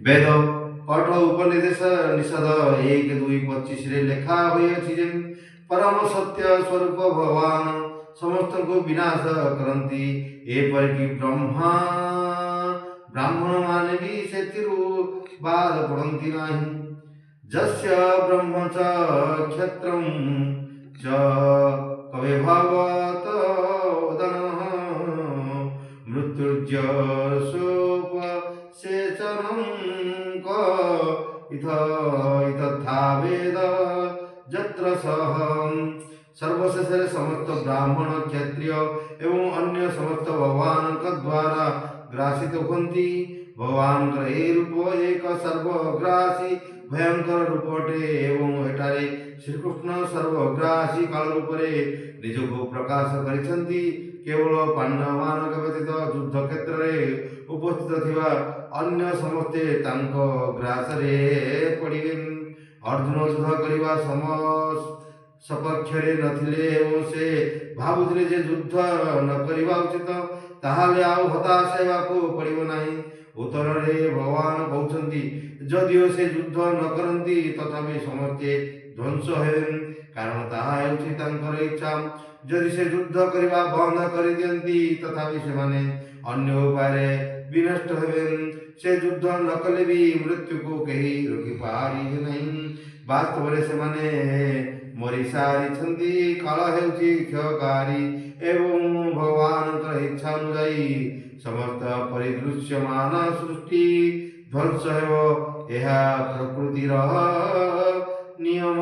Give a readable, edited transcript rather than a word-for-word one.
ବେଦ କଠ ଉପନିଦେଶ ନିଷଦ 1-2-25 ରେ ଲେଖା ହୋଇଅଛି ଯେ ପରମ ସତ୍ୟ ସ୍ୱରୂପ ଭଗବାନ ସମସ୍ତଙ୍କୁ ବିନାଶ କରନ୍ତି। ଏପରିକି ବ୍ରାହ୍ମଣ ମାନେ ବି ସେଥିରୁ ବାଦ ପଡ଼ନ୍ତି ନାହିଁ। ଯସ୍ୟ ବ୍ରହ୍ମ ଚ କ୍ଷତ୍ରଂ ଚ କବିଭବତ ଉଦନଃ ମୃତ୍ୟୁର୍ଯଶୋପସେଚनं କ ଇତଥା ବେଦ ଯତ୍ର ସହ। ସର୍ବଶେଷରେ ସମସ୍ତ ବ୍ରାହ୍ମଣ କ୍ଷତ୍ରିୟ ଏବଂ ଅନ୍ୟ ସମସ୍ତ ଭଗବାନଙ୍କ ଦ୍ୱାରା ଗ୍ରାସିତ ହୁଅନ୍ତି। ଭଗବାନଙ୍କର ଏହି ରୂପ ଏକ ସର୍ବଗ୍ରାସୀ ଭୟଙ୍କର ରୂପ ଅଟେ ଏବଂ ଏଠାରେ ଶ୍ରୀକୃଷ୍ଣ ସର୍ବଗ୍ରାସୀ କାଳ ରୂପରେ ନିଜକୁ ପ୍ରକାଶ କରିଛନ୍ତି। କେବଳ ପାଣ୍ଡବମାନଙ୍କ ବ୍ୟତୀତ ଯୁଦ୍ଧ କ୍ଷେତ୍ରରେ ଉପସ୍ଥିତ ଥିବା ଅନ୍ୟ ସମସ୍ତେ ତାଙ୍କ ଗ୍ରାସରେ ପଡ଼ିବେ। ଅର୍ଜୁନ ଯୁଦ୍ଧ କରିବା ସପକ୍ଷରେ ନଥିଲେ ଏବଂ ସେ ଭାବୁଥିଲେ ଯେ ଯୁଦ୍ଧ ନ କରିବା ଉଚିତ, ତାହେଲେ ଆଉ ହତାଶ ହେବାକୁ ପଡ଼ିବ ନାହିଁ। ଉତ୍ତରରେ ଭଗବାନ କହୁଛନ୍ତି, ଯଦିଓ ସେ ଯୁଦ୍ଧ ନ କରନ୍ତି ତଥାପି ସମସ୍ତେ ଧ୍ୱଂସ ହେବେ, କାରଣ ତାହା ହେଉଛି ତାଙ୍କର ଇଚ୍ଛା। ଯଦି ସେ ଯୁଦ୍ଧ କରିବା ବନ୍ଦ କରିଦିଅନ୍ତି ତଥାପି ସେମାନେ ଅନ୍ୟ ଉପାୟରେ ବିନଷ୍ଟ ହେବେ। ସେ ଯୁଦ୍ଧ ନ କଲେ ବି ମୃତ୍ୟୁକୁ କେହି ରୋକିପାରିବେ ନାହିଁ। ବାସ୍ତବରେ ସେମାନେ ମରିସାରିଛନ୍ତି। କାଳ ହେଉଛି କ୍ଷୟକାରୀ ଏବଂ ଭଗବାନଙ୍କର ଇଚ୍ଛା ଅନୁଯାୟୀ ସମସ୍ତ ପରିଦୃଶ୍ୟମାନ ସୃଷ୍ଟି ଧ୍ୱଂସ ହେବ। ଏହା ପ୍ରକୃତିର ନିୟମ।